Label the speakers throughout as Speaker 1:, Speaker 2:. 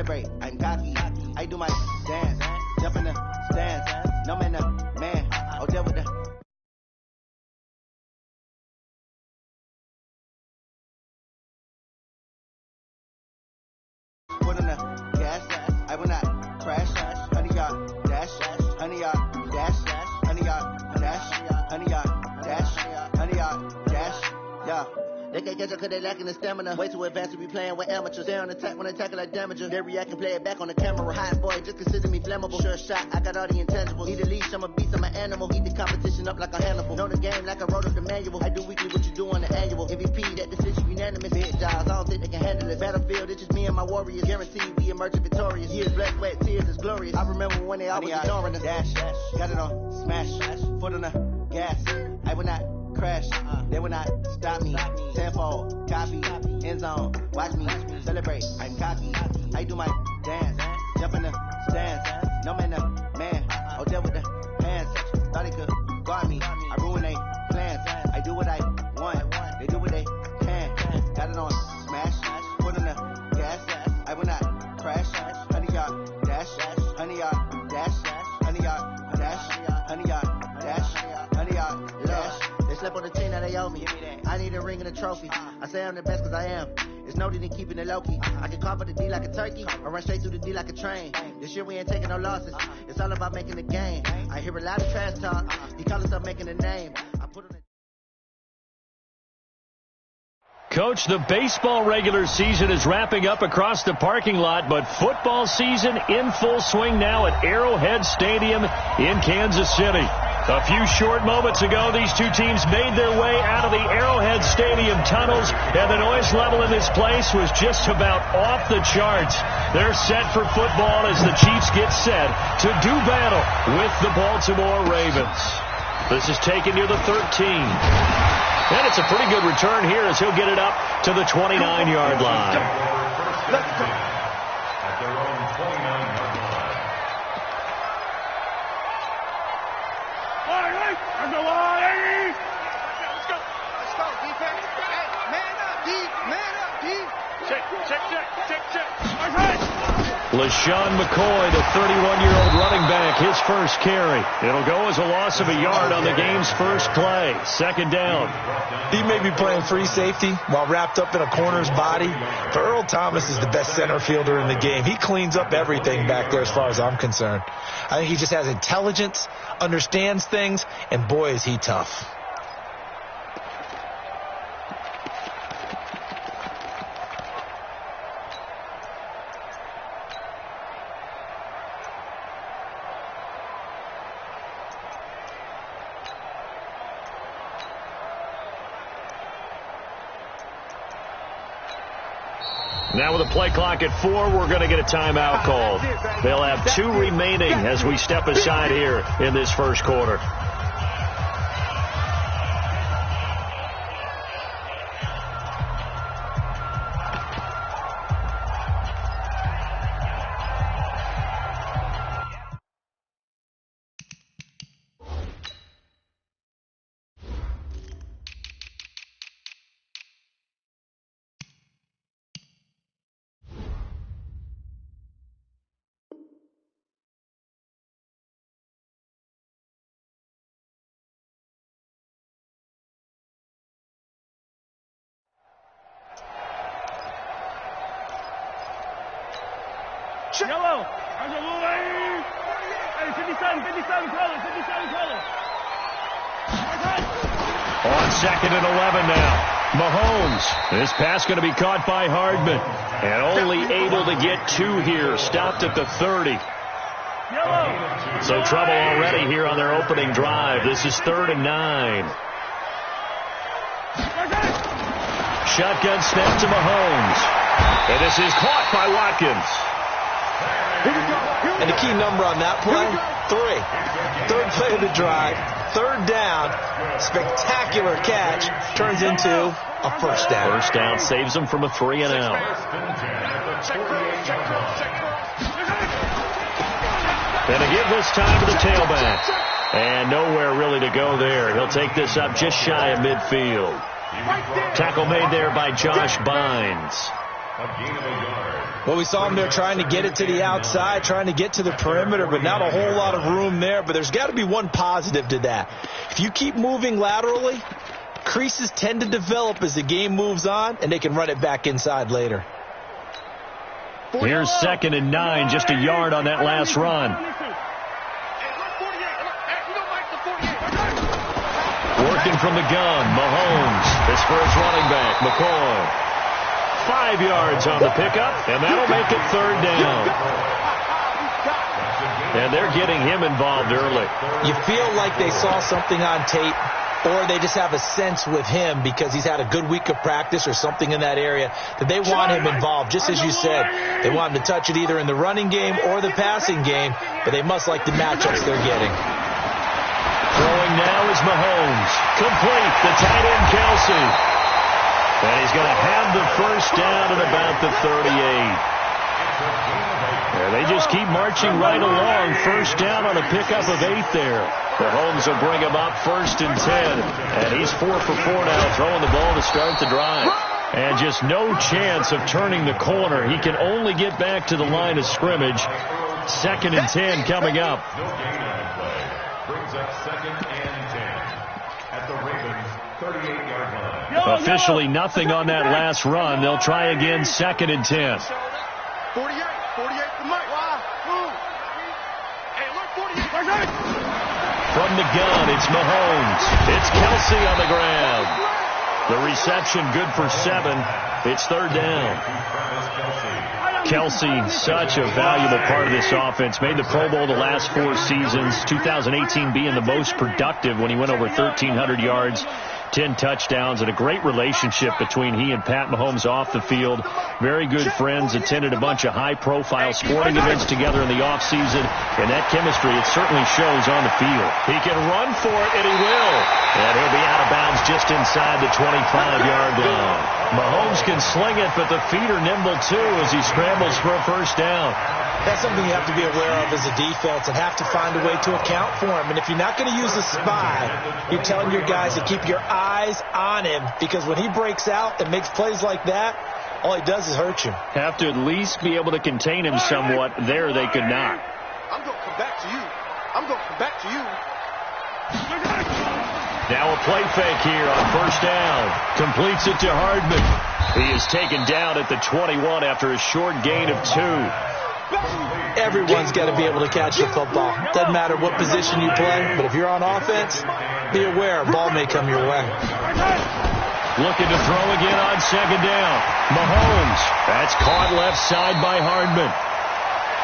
Speaker 1: celebrate, I'm cocky. I do my dance, jump in the stands. No man, man. Oh, deal with the. Put on the gas, I will not crash. Honey yard dash, honey yard dash, honey yard dash, honey yard dash, honey yard dash, yeah. They can't catch up cause they lacking the stamina. Way too advanced to be playing with amateurs. Stay on attack when attack like damager. They react and play it back on the camera. Hot boy, just consider me flammable. Sure shot, I got all the intangibles. Need a leash, I'm a beast, I'm an animal. Eat the competition up like a Hannibal. Know the game like I wrote up the manual. I do weekly what you do on the annual. MVP, that decision unanimous. Big jobs, I don't think they can handle it. Battlefield, it's just me and my warriors. Guaranteed we emerge victorious. Years, blood, sweat, tears is glorious. I remember when they always ignoring us. Dash, got it on, smash, foot on the gas. I will not crash, they will not stop me. Tenfold, copy, end zone, watch me celebrate. I'm cocky, I do my dance, jump in the stands. No man, man, oh, deal with the hands. Thought they could guard me, I ruin they plans. I do what I want, they do what they can. Got it on smash, put on the gas. I will not crash, honey yard dash, honey yard dash, honey yard dash, honey yard dash, honey yard dash. They slept on the team that they owe me. I need a ring and a trophy. I say I'm the best cause I am. It's no need in keeping it low-key. I can carve the D like a turkey or run straight through the D like a train. This year we ain't taking no losses. It's all about making the game. I hear a lot of trash talk. He call us up making a name. I put on
Speaker 2: Coach, the baseball regular season is wrapping up across the parking lot, but football season in full swing now at Arrowhead Stadium in Kansas City. A few short moments ago, these two teams made their way out of the Arrowhead Stadium tunnels, and the noise level in this place was just about off the charts. They're set for football as the Chiefs get set to do battle with the Baltimore Ravens. This is taken near the 13. And it's a pretty good return here as he'll get it up to the 29-yard line.
Speaker 3: Let's go. At their own 29-yard line.
Speaker 4: On the line. Let's go. Let's go, defense. Hey, man up, D. Man up, D. Check. All right.
Speaker 2: LaShawn McCoy, the 31-year-old running back, his first carry. It'll go as a loss of a yard on the game's first play. Second down.
Speaker 5: He may be playing free safety while wrapped up in a corner's body, but Earl Thomas is the best center fielder in the game. He cleans up everything back there as far as I'm concerned. I think he just has intelligence, understands things, and boy, is he tough.
Speaker 2: Now with a play clock at 4, we're going to get a timeout called. They'll have 2 remaining as we step aside here in this first quarter.
Speaker 4: Yellow. On the line. Hey, 57 colors.
Speaker 2: On second and 11 now. Mahomes. This pass going to be caught by Hardman. And only able to get 2 here. Stopped at the 30. So trouble already here on their opening drive. This is 3rd and 9. Shotgun snap to Mahomes. And this is caught by Watkins.
Speaker 5: And the key number on that play, 3. Third play of the drive, 3rd down, spectacular catch, turns into a first down.
Speaker 2: First down saves them from a 3 and out. And to give this time to the tailback. And nowhere really to go there. He'll take this up just shy of midfield. Tackle made there by Josh Bynes.
Speaker 3: A gain of a yard.
Speaker 5: Well, we saw him there trying to get it to the outside, trying to get to the perimeter, but not a whole lot of room there. But there's got to be one positive to that. If you keep moving laterally, creases tend to develop as the game moves on, and they can run it back inside later.
Speaker 2: Here's 2nd and 9, just a yard on that last run. Working from the gun, Mahomes. This for his running back, McCoy. 5 yards on the pickup, and that'll make it 3rd down. And they're getting him involved early.
Speaker 5: You feel like they saw something on tape, or they just have a sense with him because he's had a good week of practice or something in that area that they want him involved. Just as you said, they want him to touch it either in the running game or the passing game, but they must like the matchups they're getting.
Speaker 2: Throwing now is Mahomes. Complete, the tight end Kelsey. And he's going to have the 1st down at about the 38. Yeah, they just keep marching right along. 1st down on a pickup of 8 there. Mahomes will bring him up 1st and 10. And he's 4 for 4 now, throwing the ball to start the drive. And just no chance of turning the corner. He can only get back to the line of scrimmage. 2nd and 10 coming up.
Speaker 3: No gain on play. Brings up 2nd and 10 at the Ravens' 38-yard line.
Speaker 2: Officially nothing on that last run. They'll try again, 2nd and 10.
Speaker 4: 48 from Mike. Hey, look, 48.
Speaker 2: From the gun, it's Mahomes. It's Kelsey on the ground. The reception good for 7. It's 3rd down. Kelsey, such a valuable part of this offense. Made the Pro Bowl the last 4 seasons. 2018 being the most productive when he went over 1,300 yards. 10 touchdowns, and a great relationship between he and Pat Mahomes off the field. Very good friends, attended a bunch of high-profile sporting events together in the offseason, and that chemistry, it certainly shows on the field. He can run for it, and he will. And he'll be out of bounds just inside the 25-yard line. Mahomes can sling it, but the feet are nimble, too, as he scrambles for a 1st down.
Speaker 5: That's something you have to be aware of as a defense and have to find a way to account for him. And if you're not going to use a spy, you're telling your guys to keep your eyes on him, because when he breaks out and makes plays like that, all he does is hurt you.
Speaker 2: Have to at least be able to contain him somewhat. There they could not.
Speaker 4: I'm going to come back to you. I'm going to come back to you.
Speaker 2: Now a play fake here on 1st down. Completes it to Hardman. He is taken down at the 21 after a short gain of 2.
Speaker 5: Everyone's got to be able to catch the football. Doesn't matter what position you play, but if you're on offense, be aware a ball may come your way.
Speaker 2: Looking to throw again on 2nd down. Mahomes. That's caught left side by Hardman.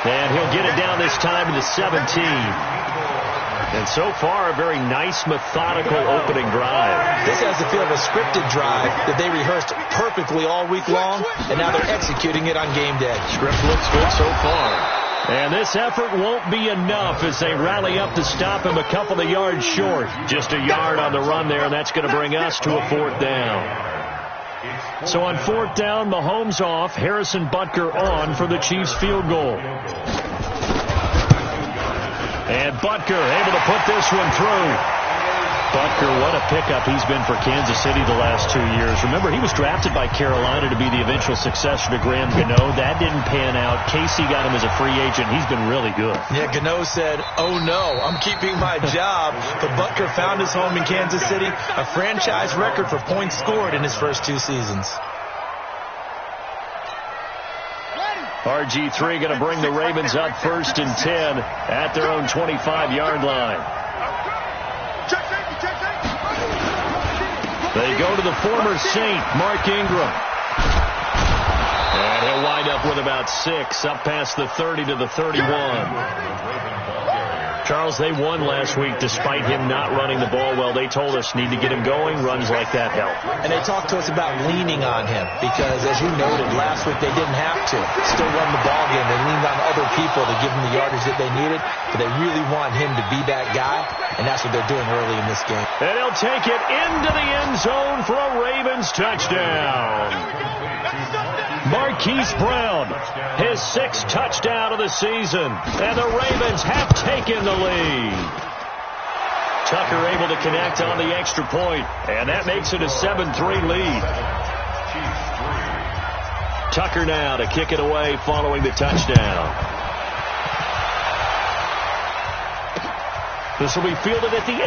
Speaker 2: And he'll get it down this time to the 17. And so far, a very nice, methodical opening drive.
Speaker 5: This has the feel of a scripted drive that they rehearsed perfectly all week long, and now they're executing it on game day.
Speaker 2: Script looks good so far. And this effort won't be enough as they rally up to stop him a couple of yards short. Just a yard on the run there, and that's going to bring us to a 4th down. So on 4th down, Mahomes off, Harrison Butker on for the Chiefs field goal. And Butker able to put this one through. Butker, what a pickup he's been for Kansas City the last 2 years. Remember, he was drafted by Carolina to be the eventual successor to Graham Gano. That didn't pan out. Casey got him as a free agent. He's been really good.
Speaker 5: Yeah, Gano said, oh no, I'm keeping my job. But Butker found his home in Kansas City, a franchise record for points scored in his first 2 seasons.
Speaker 2: RG3 going to bring the Ravens up 1st and 10 at their own 25-yard line. They go to the former Saint, Mark Ingram. And he'll wind up with about 6, up past the 30 to the 31. Charles, they won last week despite him not running the ball well. They told us need to get him going. Runs like that help.
Speaker 5: And they talked to us about leaning on him because, as you noted, last week they didn't have to. Still run the ball game. They leaned on other people to give them the yardage that they needed, but they really want him to be that guy, and that's what they're doing early in this game.
Speaker 2: And he'll take it into the end zone for a Ravens touchdown. Marquise Brown, his 6th touchdown of the season, and the Ravens have taken the lead. Tucker able to connect on the extra point, and that makes it a 7-3 lead. Tucker now to kick it away following the touchdown. This will be fielded at the 8.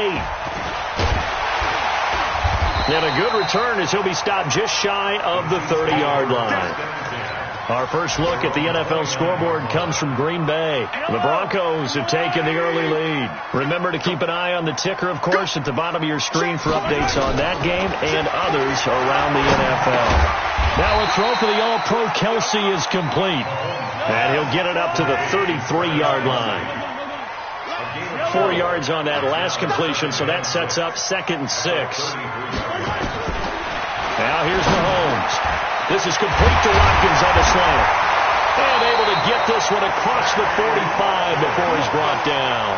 Speaker 2: And a good return as he'll be stopped just shy of the 30-yard line. Our first look at the NFL scoreboard comes from Green Bay. The Broncos have taken the early lead. Remember to keep an eye on the ticker, of course, at the bottom of your screen for updates on that game and others around the NFL. Now a throw for the All-Pro Kelsey is complete. And he'll get it up to the 33-yard line. 4 yards on that last completion, so that sets up 2nd and 6. Now here's Mahomes. This is complete to Watkins on the slant. And able to get this one across the 45 before he's brought down.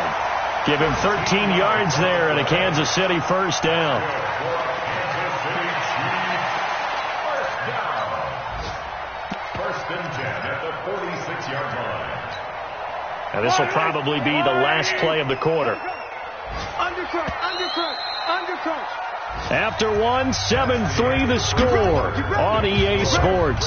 Speaker 2: Give him 13 yards there and a Kansas City first down.
Speaker 3: First and 10 at the 46-yard line.
Speaker 2: And this will probably be the last play of the quarter.
Speaker 4: Undercut.
Speaker 2: After one, 7-3 the score on EA Sports.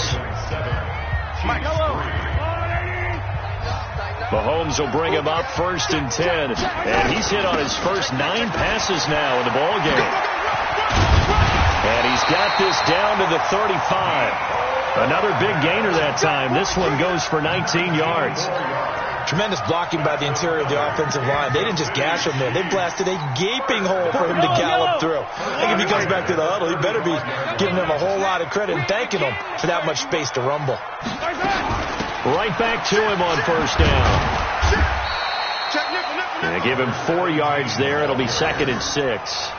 Speaker 2: Mahomes will bring him up 1st and 10. And he's hit on his first 9 passes now in the ball game. And he's got this down to the 35. Another big gainer that time. This one goes for 19 yards.
Speaker 5: Tremendous blocking by the interior of the offensive line. They didn't just gash him there. They blasted a gaping hole for him to gallop through. I think if he comes back to the huddle, he better be giving them a whole lot of credit and thanking them for that much space to rumble.
Speaker 2: Right back to him on first down. They give him 4 yards there. It'll be 2nd and 6.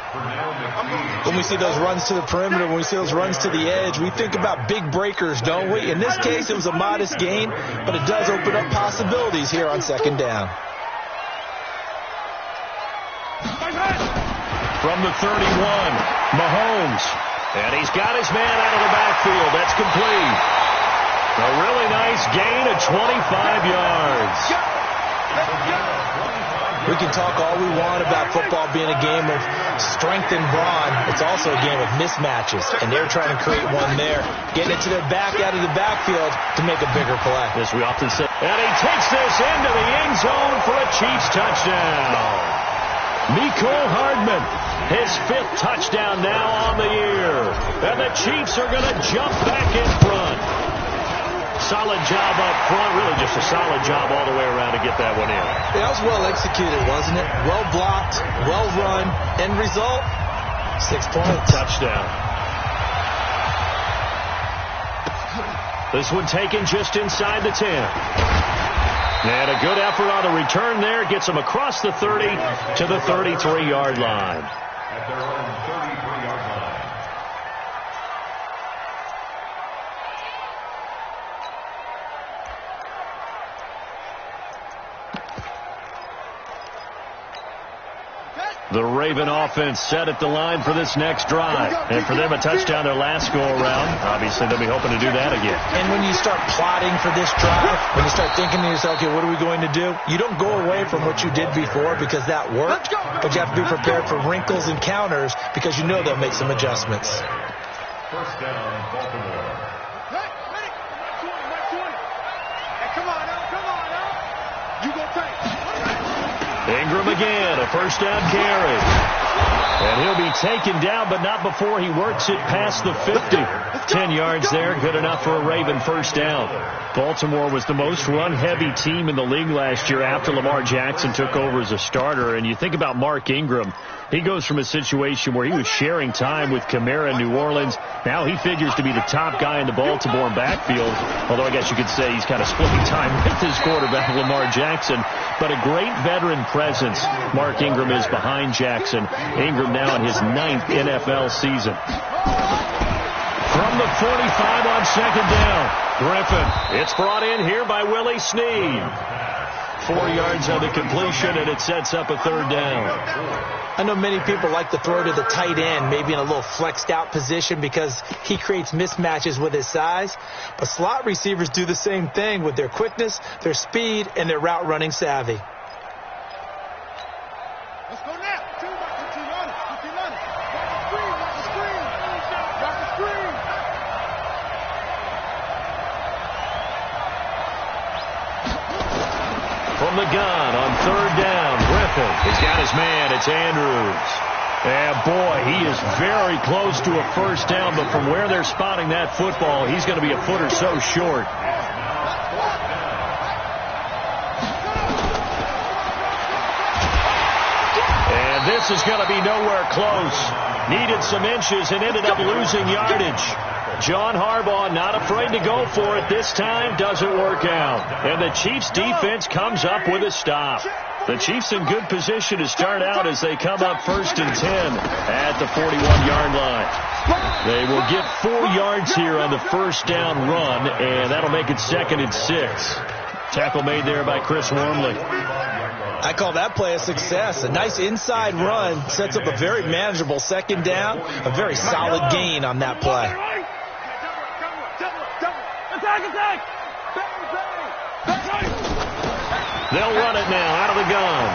Speaker 5: When we see those runs to the perimeter, when we see those runs to the edge, we think about big breakers, don't we? In this case, it was a modest gain, but it does open up possibilities here on 2nd down.
Speaker 2: From the 31, Mahomes. And he's got his man out of the backfield. That's complete. A really nice gain of 25 yards.
Speaker 5: We can talk all we want about football being a game of strength and brawn. It's also a game of mismatches, and they're trying to create one there, getting it to their back out of the backfield to make a bigger play.
Speaker 2: As we often say. And he takes this into the end zone for a Chiefs touchdown. Mecole Hardman, his 5th touchdown now on the year. And the Chiefs are going to jump back in front. Solid job up front, really just a solid job all the way around to get that one in.
Speaker 5: Yeah, that was well executed, wasn't it? Well blocked, well run. End result, 6 points.
Speaker 2: Touchdown. This one taken just inside the 10. And a good effort on the return there. Gets him across the 30 to the 33-yard line.
Speaker 3: At their own 33-yard line.
Speaker 2: The Raven offense set at the line for this next drive. And for them, a touchdown their last go-around. Obviously, they'll be hoping to do that again.
Speaker 5: And when you start plotting for this drive, when you start thinking to yourself, okay, what are we going to do? You don't go away from what you did before because that worked. But you have to be prepared for wrinkles and counters because you know they'll make some adjustments.
Speaker 3: First down, Baltimore.
Speaker 4: Come on now. You go take.
Speaker 2: Ingram again, a first down carry. And he'll be taken down, but not before he works it past the 50. 10 yards there, good enough for a Raven first down. Baltimore was the most run-heavy team in the league last year after Lamar Jackson took over as a starter. And you think about Mark Ingram, he goes from a situation where he was sharing time with Kamara in New Orleans. Now he figures to be the top guy in the Baltimore backfield, although I guess you could say he's kind of splitting time with his quarterback, Lamar Jackson. But a great veteran presence Mark Ingram is behind Jackson. Ingram now in his 9th NFL season. From the 45 on 2nd down, Griffin. It's brought in here by Willie Snead. 4 yards on the completion, and it sets up a 3rd down.
Speaker 5: I know many people like to throw to the tight end, maybe in a little flexed out position because he creates mismatches with his size. But slot receivers do the same thing with their quickness, their speed, and their route running savvy.
Speaker 4: Let's go now. Rock the screen.
Speaker 2: From the gun on 3rd down, Griffin. He's got his man. It's Andrews. And boy, he is very close to a first down, but from where they're spotting that football, he's going to be a foot or so short. And this is going to be nowhere close. Needed some inches and ended up losing yardage. John Harbaugh not afraid to go for it this time. Doesn't work out. And the Chiefs defense comes up with a stop. The Chiefs in good position to start out as they come up 1st and 10 at the 41-yard line. They will get 4 yards here on the first down run, and that'll make it 2nd and 6. Tackle made there by Chris Wormley.
Speaker 5: I call that play a success. A nice inside run sets up a very manageable 2nd down. A very solid gain on that play.
Speaker 2: They'll run it now out of the gun.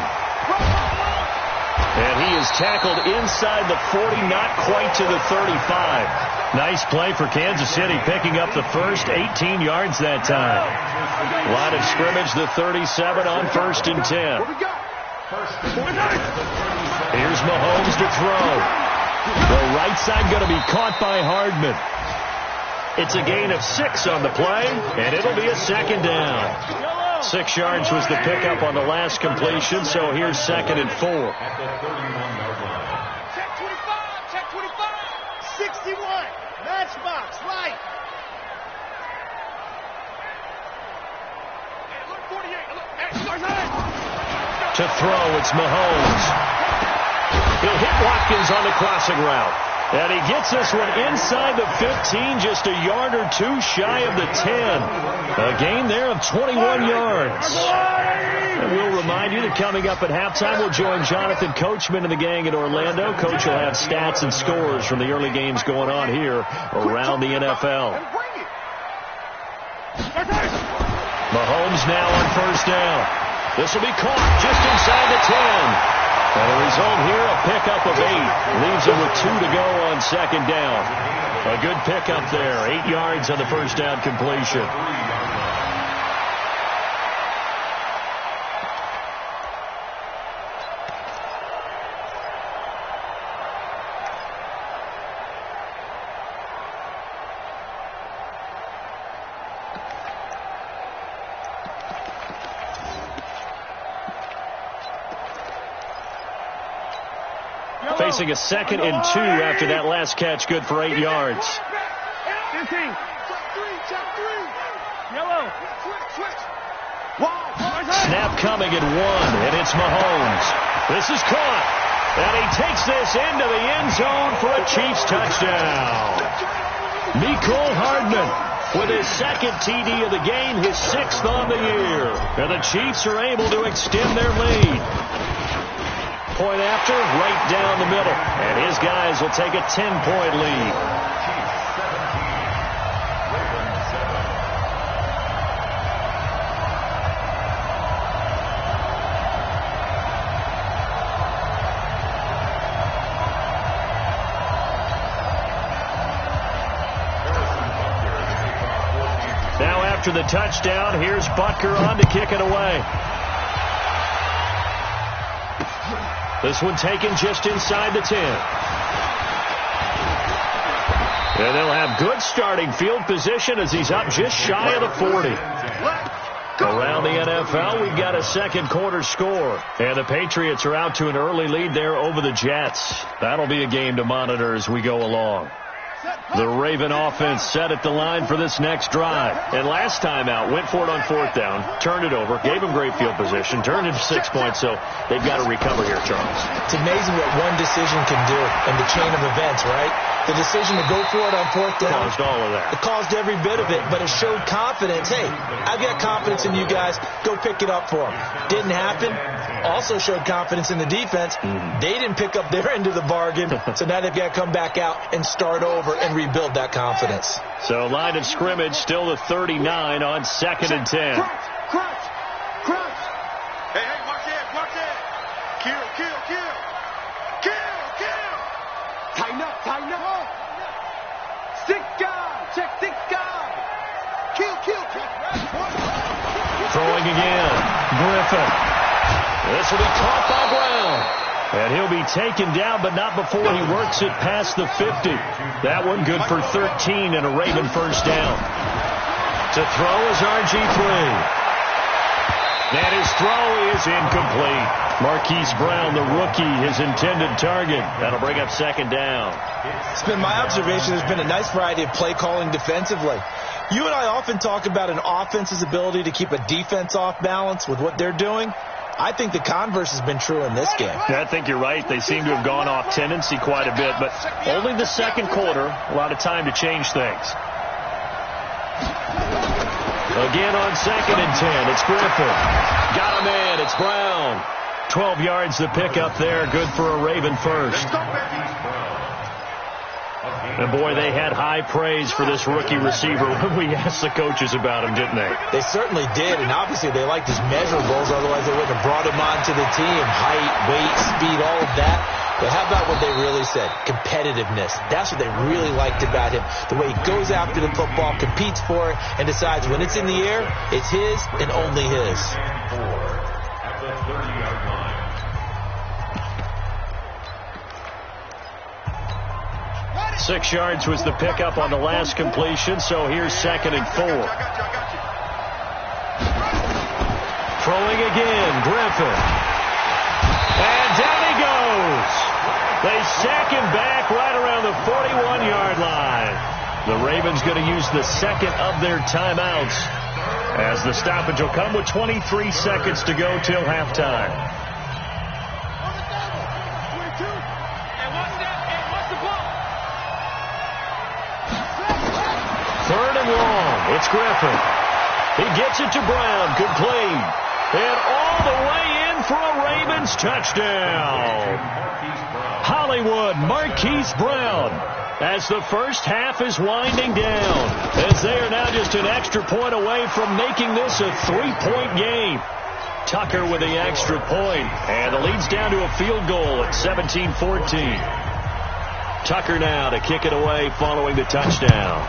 Speaker 2: And he is tackled inside the 40, not quite to the 35. Nice play for Kansas City, picking up the first 18 yards that time. Line of scrimmage, the 37 on 1st and 10. Here's Mahomes to throw. The right side going to be caught by Hardman. It's a gain of 6 on the play, and it'll be a 2nd down. 6 yards was the pickup on the last completion, so here's 2nd and 4.
Speaker 4: Check 25, check 25, 61, matchbox, right. Hey, look, 48, look,
Speaker 2: to throw, it's Mahomes. He'll hit Watkins on the crossing route. And he gets this one inside the 15, just a yard or 2 shy of the 10. A gain there of 21 yards. And we'll remind you that coming up at halftime, we'll join Jonathan Coachman and the gang in Orlando. Coach will have stats and scores from the early games going on here around the NFL. Mahomes now on first down. This will be caught just inside the 10. And the result here, a pickup of 8. Leaves him with 2 to go on 2nd down. A good pickup there. 8 yards on the first down completion. Facing a 2nd and 2 after that last catch, good for 8 yards.
Speaker 4: 15. Yellow.
Speaker 2: Snap coming at 1, and it's Mahomes. This is caught, and he takes this into the end zone for a Chiefs touchdown. Mecole Hardman with his 2nd TD of the game, his 6th on the year. And the Chiefs are able to extend their lead. Point after, right down the middle. And his guys will take a 10-point lead. Now after the touchdown, here's Butker on to kick it away. This one taken just inside the 10. And they'll have good starting field position as he's up just shy of the 40. Around the NFL, we've got a second quarter score. And the Patriots are out to an early lead there over the Jets. That'll be a game to monitor as we go along. The Raven offense set at the line for this next drive. And last time out, went for it on 4th down, turned it over, gave them great field position, turned it to 6 points, so they've got to recover here, Charles.
Speaker 5: It's amazing what one decision can do in the chain of events, right? The decision to go for it on 4th down.
Speaker 2: Caused all of that.
Speaker 5: It caused every bit of it, but it showed confidence. Hey, I've got confidence in you guys. Go pick it up for them. Didn't happen. Also showed confidence in the defense. They didn't pick up their end of the bargain, so now they've got to come back out and start over and rebuild that confidence.
Speaker 2: So line of scrimmage still the 39 on 2nd and 10.
Speaker 4: Crunch. Hey, watch it. Kill. Tighten up. Stick guy. Check stick guy. Kill.
Speaker 2: Throwing again. Griffin. This will be caught by Brown. And he'll be taken down, but not before he works it past the 50. That one good for 13 and a Raven first down. To throw is RG3. And his throw is incomplete. Marquise Brown, the rookie, his intended target. That'll bring up second down.
Speaker 5: It's been my observation there's been a nice variety of play calling defensively. You and I often talk about an offense's ability to keep a defense off balance with what they're doing. I think the converse has been true in this game.
Speaker 2: I think you're right. They seem to have gone off tendency quite a bit, but only the second quarter, a lot of time to change things. Again on 2nd and 10, it's Griffin. Got a man, it's Brown. 12 yards the pickup there, good for a Raven first. And boy, they had high praise for this rookie receiver when we asked the coaches about him, didn't they?
Speaker 5: They certainly did, and obviously they liked his measurables, otherwise they wouldn't have brought him onto the team. Height, weight, speed, all of that. But how about what they really said? Competitiveness. That's what they really liked about him. The way he goes after the football, competes for it, and decides when it's in the air, it's his and only his.
Speaker 3: At the 30-yard line.
Speaker 2: 6 yards was the pickup on the last completion, so here's 2nd and 4. Throwing again, Griffin. And down he goes. They sack him back right around the 41-yard line. The Ravens going to use the second of their timeouts, as the stoppage will come with 23 seconds to go till halftime. Third and long. It's Griffin. He gets it to Brown. Complete. And all the way in for a Ravens touchdown. Hollywood Marquise Brown, as the first half is winding down, as they are now just an extra point away from making this a 3-point game. Tucker with the extra point, and the lead's down to a field goal at 17-14. Tucker now to kick it away following the touchdown.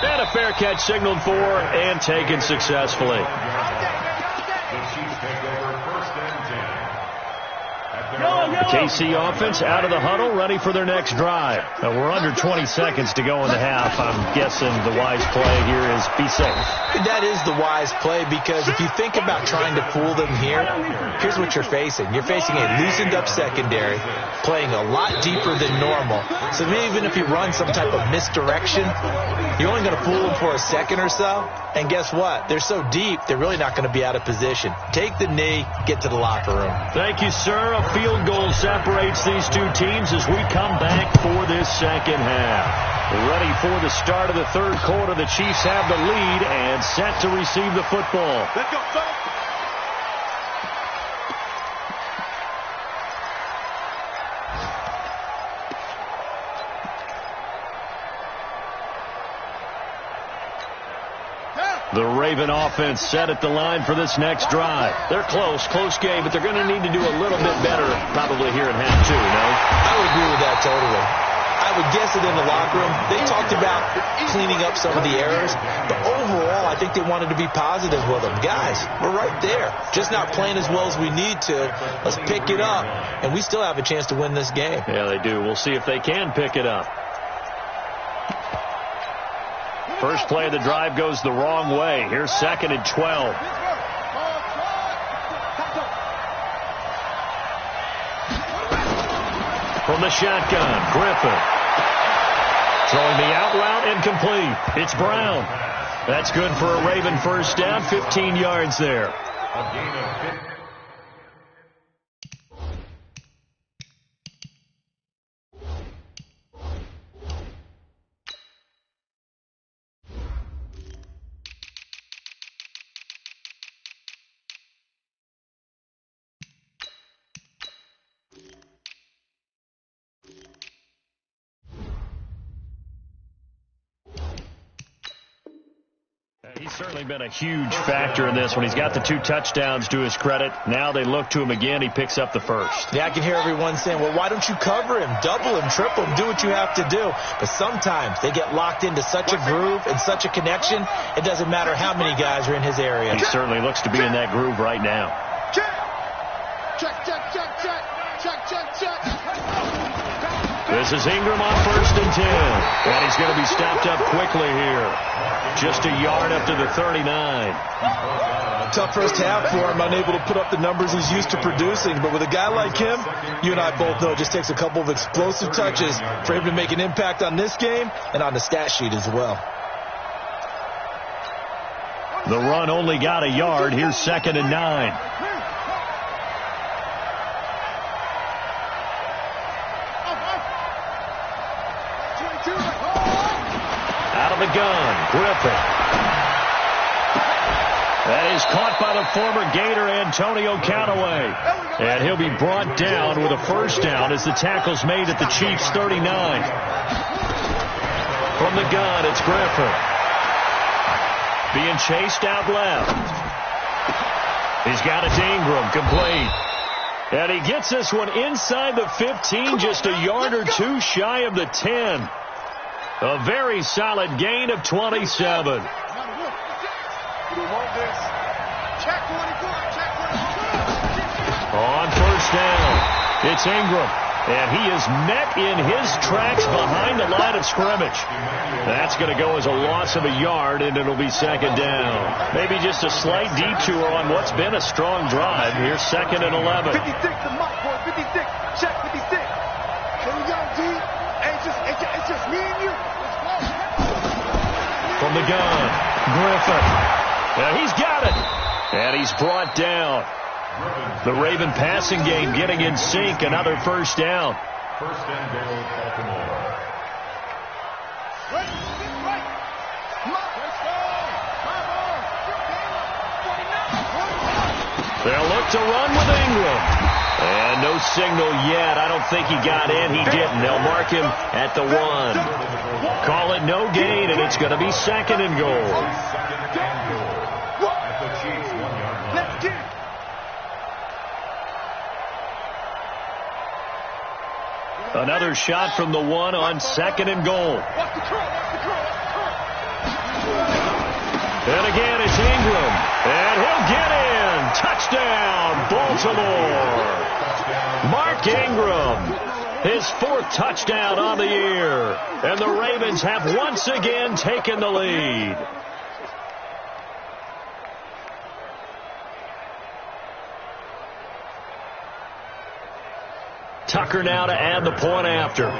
Speaker 2: And a fair catch signaled for and taken successfully.
Speaker 3: The Chiefs take over 1st and 10.
Speaker 2: The KC offense out of the huddle, ready for their next drive. Now we're under 20 seconds to go in the half. I'm guessing the wise play here is be safe.
Speaker 5: That is the wise play, because if you think about trying to fool them here, here's what you're facing. You're facing a loosened up secondary, playing a lot deeper than normal. So even if you run some type of misdirection, you're only going to fool them for a second or so. And guess what? They're so deep, they're really not going to be out of position. Take the knee, get to the locker room.
Speaker 2: Thank you, sir. A field goal separates these two teams as we come back for this second half. Ready for the start of the third quarter. The Chiefs have the lead and set to receive the football.
Speaker 4: Let's go, son.
Speaker 2: The Raven offense set at the line for this next drive. They're close game, but they're going to need to do a little bit better probably here in half two, no?
Speaker 5: I would agree with that totally. I would guess that in the locker room, they talked about cleaning up some of the errors, but overall, I think they wanted to be positive with them. Guys, we're right there. Just not playing as well as we need to. Let's pick it up, and we still have a chance to win this game.
Speaker 2: Yeah, they do. We'll see if they can pick it up. First play of the drive goes the wrong way. Here's 2nd and 12. From the shotgun, Griffin. Throwing the out route incomplete. It's Brown. That's good for a Raven first down, 15 yards there.
Speaker 3: A gain of 15.
Speaker 2: He's certainly been a huge factor in this when he's got the 2 touchdowns to his credit. Now they look to him again. He picks up the first.
Speaker 5: Yeah, I can hear everyone saying, well, why don't you cover him, double him, triple him, do what you have to do. But sometimes they get locked into such a groove and such a connection, it doesn't matter how many guys are in his area.
Speaker 2: He certainly looks to be in that groove right now.
Speaker 4: Check.
Speaker 2: This is Ingram on 1st and 10. And he's going to be stopped up quickly here. Just a yard up to the 39.
Speaker 5: Tough first half for him, unable to put up the numbers he's used to producing. But with a guy like him, you and I both know it just takes a couple of explosive touches for him to make an impact on this game and on the stat sheet as well.
Speaker 2: The run only got a yard. Here's 2nd and 9. Out of the gun, Griffin. That is caught by the former Gator Antonio Callaway. And he'll be brought down with a first down as the tackle's made at the Chiefs' 39. From the gun, it's Griffin. Being chased out left. He's got it to Ingram, complete. And he gets this one inside the 15, just a yard or 2 shy of the 10. A very solid gain of 27. On first down, it's Ingram. And he is met in his tracks behind the line of scrimmage. That's going to go as a loss of a yard, and it'll be 2nd down. Maybe just a slight detour on what's been a strong drive. Here's 2nd and 11.
Speaker 4: 56, the mark, boy, 56. Check 56. Here we go, G. It's just me and you.
Speaker 2: From the gun, Griffin. Now he's got it. And he's brought down. The Raven passing game getting in sync. Another first down.
Speaker 3: 1st and goal, Baltimore.
Speaker 2: They'll look to run with Ingram. And no signal yet. I don't think he got in. He didn't. They'll mark him at the 1. Call it no gain, and it's going to be 2nd and goal.
Speaker 3: 2nd and goal. At the Chiefs' 1-yard line.
Speaker 4: Let's get it.
Speaker 2: Another shot from the 1 on 2nd and goal.
Speaker 4: Watch the curl.
Speaker 2: And again, it's Ingram. And he'll get in. Touchdown, Baltimore. Mark Ingram. His 4th touchdown on the year. And the Ravens have once again taken the lead. Tucker now to add the point after.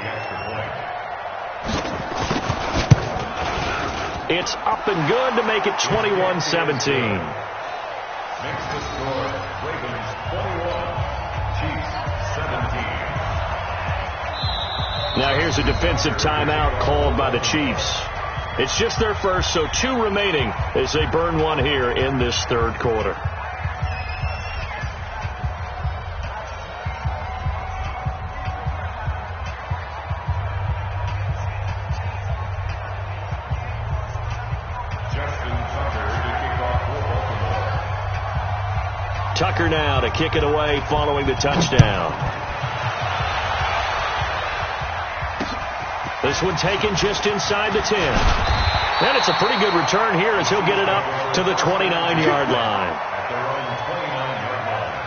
Speaker 2: It's up and good to make it 21-17.
Speaker 3: Next to score, Ravens 21, Chiefs 17.
Speaker 2: Now here's a defensive timeout called by the Chiefs. It's just their first, so 2 remaining as they burn one here in this 3rd quarter. Tucker now to kick it away following the touchdown. This one taken just inside the 10. And it's a pretty good return here as he'll get it up to the 29-yard line.
Speaker 3: At their own 29-yard line.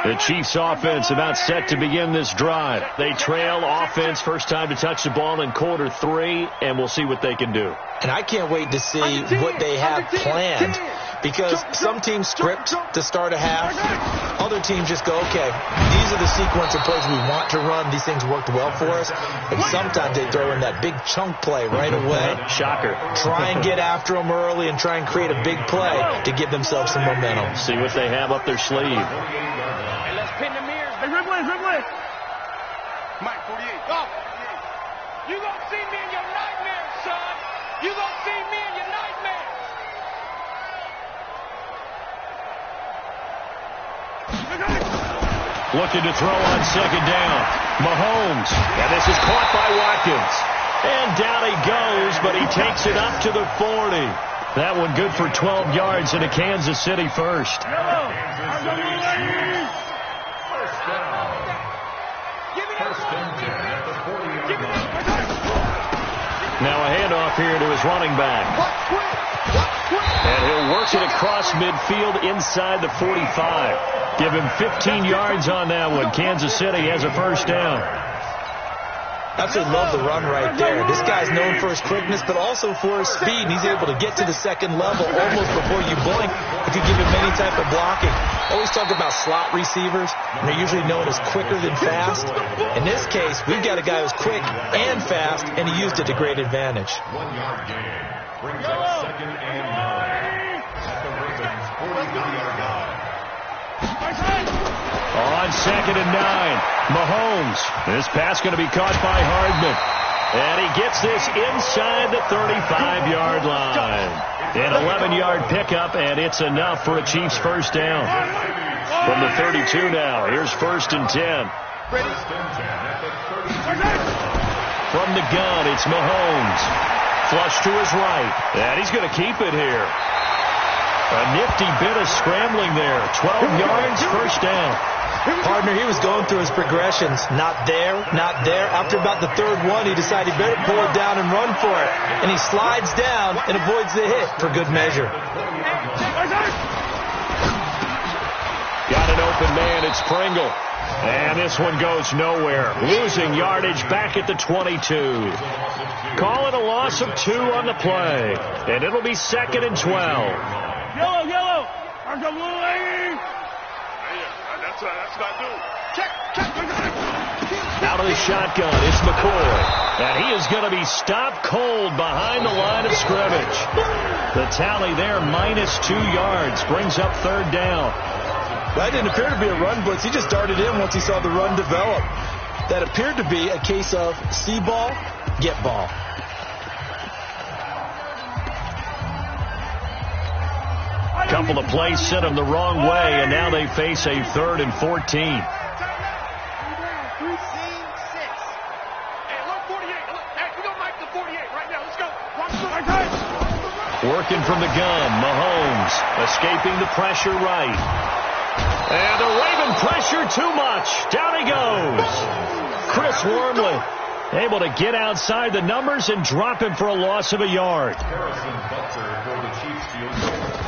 Speaker 2: The Chiefs offense about set to begin this drive. They trail offense first time to touch the ball in quarter 3, and we'll see what they can do.
Speaker 5: And I can't wait to see what they have planned, because some teams script to start a half. Other teams just go, okay, these are the sequence of plays we want to run. These things worked well for us. And sometimes they throw in that big chunk play right away.
Speaker 2: Shocker.
Speaker 5: Try and get after them early and try and create a big play to give themselves some momentum.
Speaker 2: See what they have up their sleeve.
Speaker 4: Hey, let's pin the mirrors. Hey, Ripley. Mike, 48. Go. You gonna see me in your nightmares, son. You gonna see me in your nightmares.
Speaker 2: Looking to throw on second down. Mahomes. And this is caught by Watkins. And down he goes, but he takes it up to the 40. That one good for 12 yards and a Kansas City first.
Speaker 3: First down. First and 10 at the 40-yard line.
Speaker 2: Now a handoff here to his running back. And he'll work it across midfield inside the 45. Give him 15 yards on that one. Kansas City has a first down.
Speaker 5: Absolutely love the run right there. This guy's known for his quickness, but also for his speed. He's able to get to the second level almost before you blink. If you give him any type of blocking. Always talk about slot receivers, and they're usually known as quicker than fast. In this case, we've got a guy who's quick and fast, and he used it to great advantage.
Speaker 3: 1 yard gain brings up second and 9 at the Ravens' 43-yard line.
Speaker 2: On second and 9, Mahomes. This pass going to be caught by Hardman. And he gets this inside the 35-yard line. An 11-yard pickup, and it's enough for a Chiefs first down. From the 32 now, here's first and 10.
Speaker 3: First and 10 at the 32.
Speaker 2: From the gun, it's Mahomes. Flush to his right, and he's going to keep it here. A nifty bit of scrambling there. 12 yards, first down.
Speaker 5: Partner, he was going through his progressions. Not there, not there. After about the third one, he decided he better pull it down and run for it. And he slides down and avoids the hit for good measure.
Speaker 2: Got an open man, it's Pringle. And this one goes nowhere. Losing yardage back at the 22. Call it a loss of 2 on the play. And it'll be second and 12.
Speaker 4: Yellow, yellow. I'm the blue lady. That's what I do. Check.
Speaker 2: Out of the shotgun, it's McCoy. And he is going to be stopped cold behind the line of scrimmage. The tally there, -2 yards, brings up third down.
Speaker 5: That didn't appear to be a run blitz. He just darted in once he saw the run develop. That appeared to be a case of see ball, get ball.
Speaker 2: Couple of plays sent him the wrong way, and now they face a 3rd and 14. Working from the gun, Mahomes escaping the pressure right. And the Raven pressure too much. Down he goes. Chris Wormley able to get outside the numbers and drop him for a loss of a yard.
Speaker 3: Harrison Butler for the Chiefs field goal.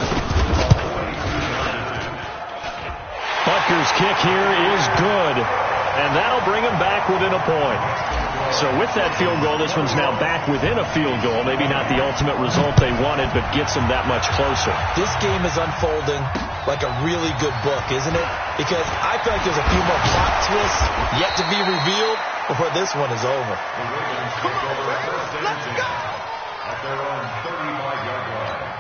Speaker 2: Butker's kick here is good, and that'll bring him back within a point. So with that field goal, this one's now back within a field goal. Maybe not the ultimate result they wanted, but gets them that much closer.
Speaker 5: This game is unfolding like a really good book, isn't it? Because I feel like there's a few more plot twists yet to be revealed before this one is over.
Speaker 3: The Ravens take over first and 10 at their own 35-yard line.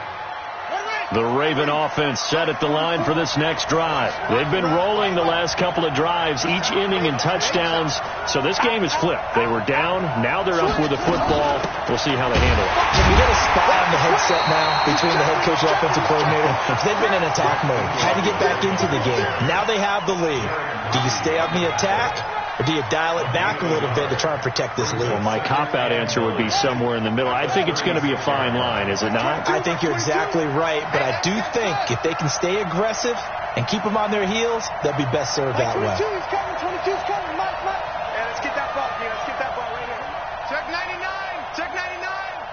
Speaker 2: The Raven offense set at the line for this next drive. They've been rolling the last couple of drives, each ending in touchdowns. So this game is flipped. They were down. Now they're up with the football. We'll see how they handle it.
Speaker 5: Can we get a spy on the headset now between the head coach and offensive coordinator? They've been in attack mode. Had to get back into the game. Now they have the lead. Do you stay on the attack, or do you dial it back a little bit to try and protect this lead?
Speaker 2: Well, my cop-out answer would be somewhere in the middle. I think it's going to be a fine line, is it not?
Speaker 5: I think you're exactly right, but I do think if they can stay aggressive and keep them on their heels, they'll be best served that way.
Speaker 4: 22's coming. 22's coming. Mike. Yeah, let's get that ball. Yeah, let's get that ball right here. Check 99. Check 99.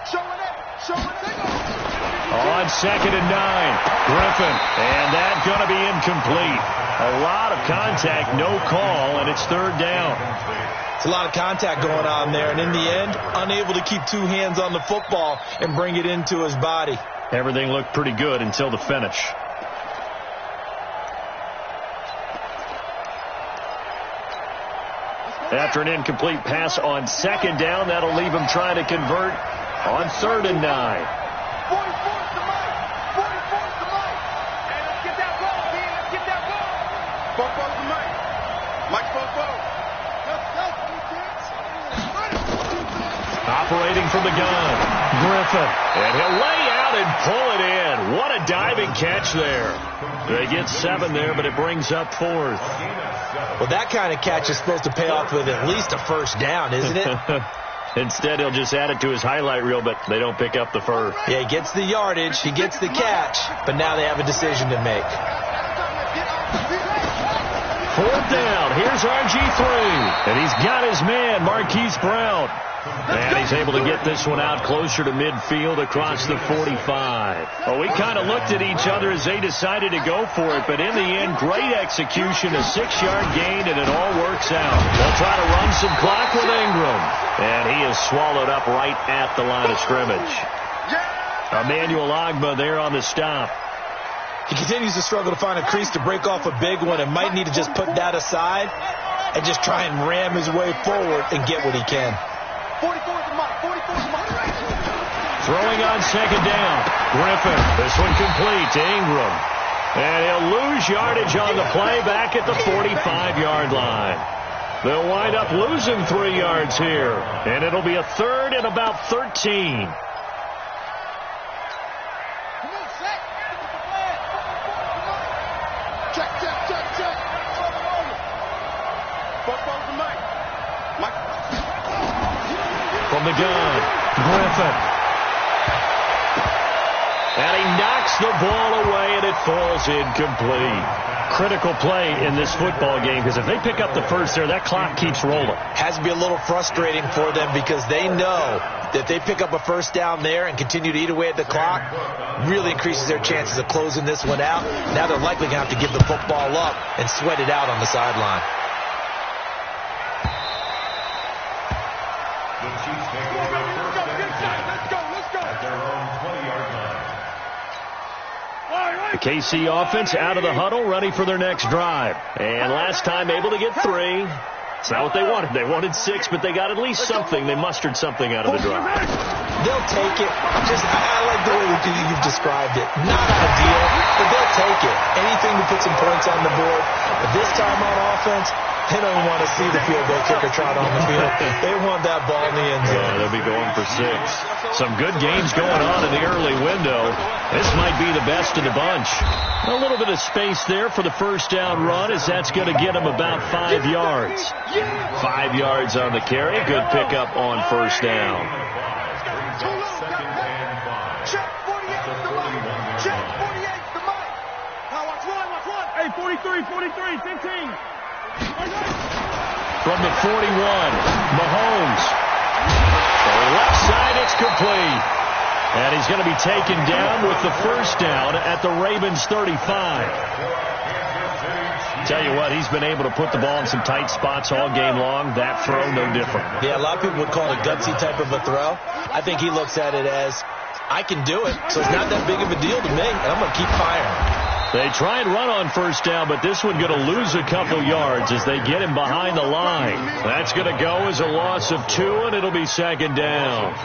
Speaker 4: Showing it.
Speaker 2: On second and 9, Griffin. And that's going to be incomplete. A lot of contact, no call, and it's third down.
Speaker 5: It's a lot of contact going on there, and in the end, unable to keep 2 hands on the football and bring it into his body.
Speaker 2: Everything looked pretty good until the finish. After an incomplete pass on second down, that'll leave him trying to convert on third and 9.
Speaker 4: 44's the Mike. 44's the Mike. Hey, let's get that ball, D. Let's get that ball. 44's the Mike. Mike's 44.
Speaker 2: Operating from the gun, Griffin. And he'll lay out and pull it in. What a diving catch there. They get 7 there, but it brings up 4th.
Speaker 5: Well, that kind of catch is supposed to pay off with at least a first down, isn't it?
Speaker 2: Instead, he'll just add it to his highlight reel, but they don't pick up the first.
Speaker 5: Yeah, he gets the yardage, he gets the catch, but now they have a decision to make.
Speaker 2: 4th down. Here's RG3. And he's got his man, Marquise Brown. And he's able to get this one out closer to midfield across the 45. Well, we kind of looked at each other as they decided to go for it, but in the end, great execution, a 6-yard gain, and it all works out. They'll try to run some clock with Ingram. And he is swallowed up right at the line of scrimmage. Emmanuel Ogbah there on the stop.
Speaker 5: He continues to struggle to find a crease to break off a big one and might need to just put that aside and just try and ram his way forward and get what he can.
Speaker 4: 44 is the mark. 44 is the mark.
Speaker 2: Throwing on 2nd down. Griffin. This one complete to Ingram. And he'll lose yardage on the play back at the 45-yard line. They'll wind up losing 3 yards here. And it'll be a 3rd and about 13. From the gun, Griffin. And he knocks the ball away, and it falls incomplete. Critical play in this football game, because if they pick up the first there, that clock keeps rolling.
Speaker 5: Has to be a little frustrating for them because they know that if they pick up a first down there and continue to eat away at the clock, really increases their chances of closing this one out. Now they're likely going to have to give the football up and sweat it out on the sideline.
Speaker 2: The KC offense out of the huddle, ready for their next drive. And last time able to get 3. It's not what they wanted. They wanted 6, but they got at least something. They mustered something out of the drive.
Speaker 5: They'll take it. I like the way you've described it. Not ideal, but they'll take it. Anything to put some points on the board. But this time on offense, they don't want to see the field goal kicker trot on the field. They want that ball in the end zone.
Speaker 2: Yeah, they'll be going for 6. Some good games going on in the early window. This might be the best of the bunch. A little bit of space there for the first down run, as that's going to get them about 5 yards. 5 yards on the carry. Good pickup on first down.
Speaker 4: Check 48 the money. Check 48 the money. Now watch one. Hey, 43, 15.
Speaker 2: From the 41, Mahomes. The left side, it's complete. And he's going to be taken down with the first down at the Ravens 35. Tell you what, he's been able to put the ball in some tight spots all game long. That throw, no different.
Speaker 5: Yeah, a lot of people would call it a gutsy type of a throw. I think he looks at it as, I can do it, so it's not that big of a deal to me, and I'm going to keep firing.
Speaker 2: They try and run on first down, but this one going to lose a couple yards as they get him behind the line. That's going to go as a loss of 2, and it'll be 2nd down.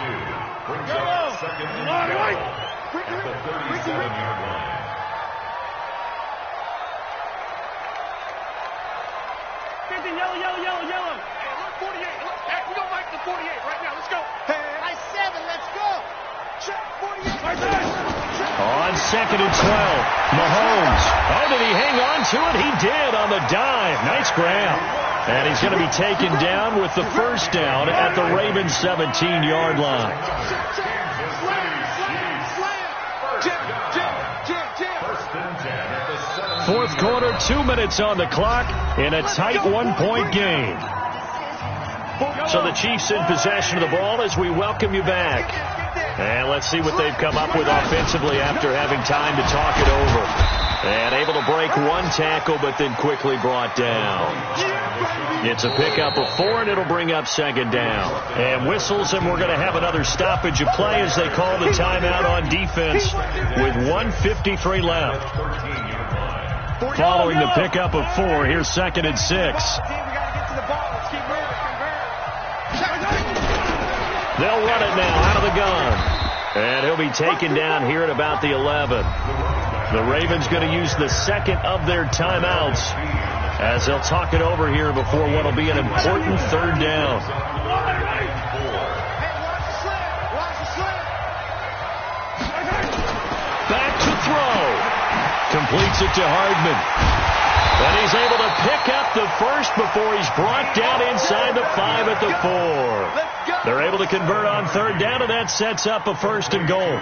Speaker 3: Brings up 2nd and 10 at the 37-yard line.
Speaker 4: Yellow. Hey, look, 48. Look, hey, we don't like the 48 right now. Let's go. Hey, I 7. Let's go. Check 48. Right there.
Speaker 2: On 2nd and 12, Mahomes. Oh, did he hang on to it? He did on the dive. Nice grab. And he's going to be taken down with the first down at the Ravens 17-yard line. Fourth quarter, 2 minutes on the clock in a tight 1-point game. So the Chiefs in possession of the ball as we welcome you back. And let's see what they've come up with offensively after having time to talk it over. And able to break 1 tackle, but then quickly brought down. It's a pickup of 4, and it'll bring up 2nd down. And whistles, and we're going to have another stoppage of play as they call the timeout on defense with 1:53 left. Following the pickup of 4, here's 2nd and 6. They'll run it now out of the gun. And he'll be taken down here at about the 11. The Ravens going to use the 2nd of their timeouts as they'll talk it over here before what will be an important 3rd down. Back to completes it to Hardman. And he's able to pick up the first before he's brought down inside the 5 at the 4. They're able to convert on third down, and that sets up a first and goal.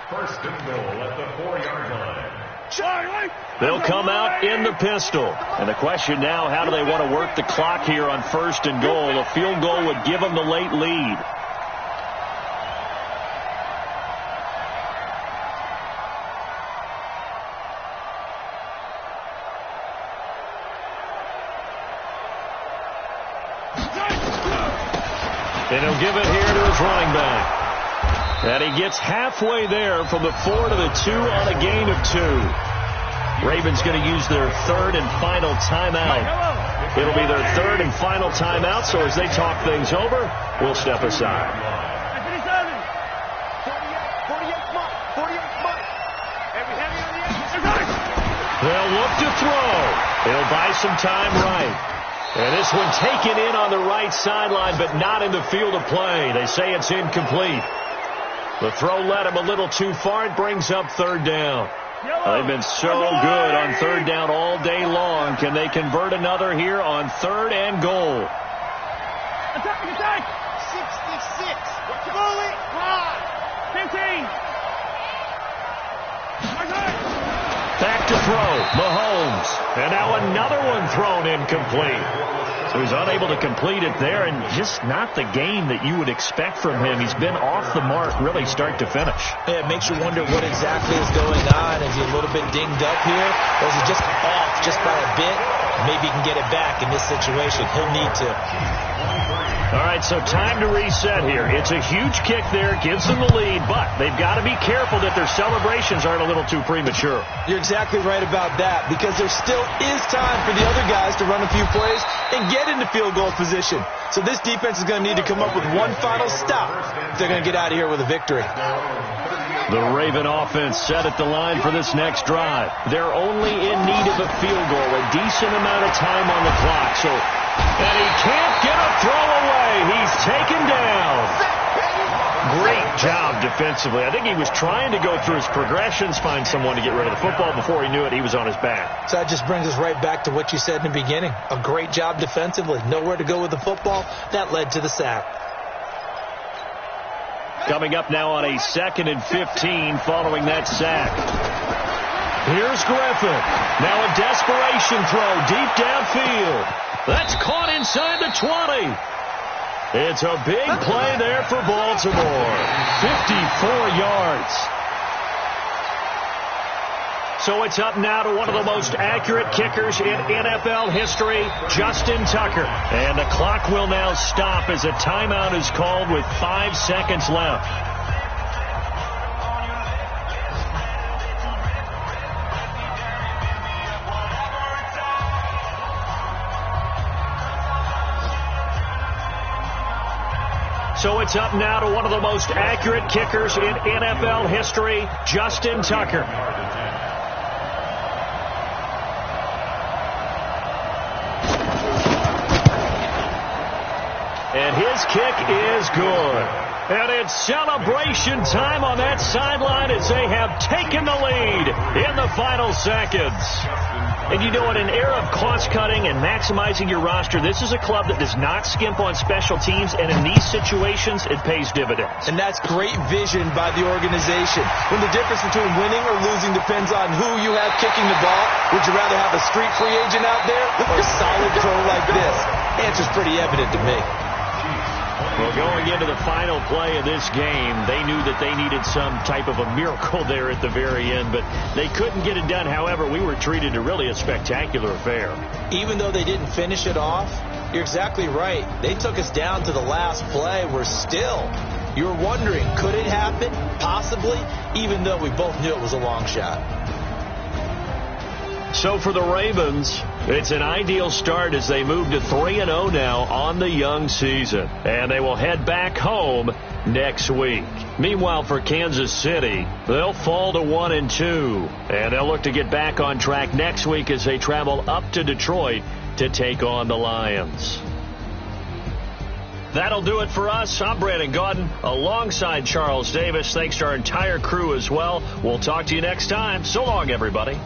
Speaker 3: First and goal at the 4-yard line.
Speaker 2: They'll come out in the pistol. And the question now, how do they want to work the clock here on first and goal? A field goal would give them the late lead. And he'll give it here to his running back. And he gets halfway there from the 4 to the 2 on a gain of 2. Ravens going to use their third and final timeout. It'll be their third and final timeout, so as they talk things over, we'll step aside. They'll look to throw. He'll buy some time right. And this one taken in on the right sideline, but not in the field of play. They say it's incomplete. The throw led him a little too far. It brings up third down. They've been so good on third down all day long. Can they convert another here on third and goal?
Speaker 4: Attack, attack! 66. Bullet, run! 15.
Speaker 2: Back to throw. Mahomes. And now another one thrown incomplete. So he's unable to complete it there, and just not the game that you would expect from him. He's been off the mark really start to finish.
Speaker 5: Yeah, it makes you wonder what exactly is going on. Is he a little bit dinged up here, or is he just off just by a bit? Maybe he can get it back in this situation. He'll need to.
Speaker 2: All right, so time to reset here. It's a huge kick there. Gives them the lead, but they've got to be careful that their celebrations aren't a little too premature.
Speaker 5: You're exactly right about that, because there still is time for the other guys to run a few plays and get into field goal position. So this defense is going to need to come up with one final stop if they're going to get out of here with a victory.
Speaker 2: The Raven offense set at the line for this next drive. They're only in need of a field goal, a decent amount of time on the clock. And he can't get a throw away. He's taken down. Great job defensively. I think he was trying to go through his progressions, find someone to get rid of the football. Before he knew it, he was on his back.
Speaker 5: So that just brings us right back to what you said in the beginning. A great job defensively. Nowhere to go with the football. That led to the sack.
Speaker 2: Coming up now on a 2nd and 15 following that sack. Here's Griffin. Now a desperation throw deep downfield. That's caught inside the 20. It's a big play there for Baltimore. 54 yards. So it's up now to one of the most accurate kickers in NFL history, Justin Tucker. And the clock will now stop as a timeout is called with 5 seconds left. So it's up now to one of the most accurate kickers in NFL history, Justin Tucker. And his kick is good. And it's celebration time on that sideline as they have taken the lead in the final seconds. And you know, in an era of cost-cutting and maximizing your roster, this is a club that does not skimp on special teams, and in these situations, it pays dividends.
Speaker 5: And that's great vision by the organization. When the difference between winning or losing depends on who you have kicking the ball, would you rather have a street free agent out there or a solid pro like this? Answer's pretty evident to me.
Speaker 2: Well, going into the final play of this game, they knew that they needed some type of a miracle there at the very end, but they couldn't get it done. However, we were treated to really a spectacular affair.
Speaker 5: Even though they didn't finish it off, you're exactly right. They took us down to the last play. We're still, you were wondering, could it happen? Possibly, even though we both knew it was a long shot.
Speaker 2: So for the Ravens, it's an ideal start as they move to 3-0 now on the young season. And they will head back home next week. Meanwhile, for Kansas City, they'll fall to 1-2. And they'll look to get back on track next week as they travel up to Detroit to take on the Lions. That'll do it for us. I'm Brandon Gaudin alongside Charles Davis. Thanks to our entire crew as well. We'll talk to you next time. So long, everybody.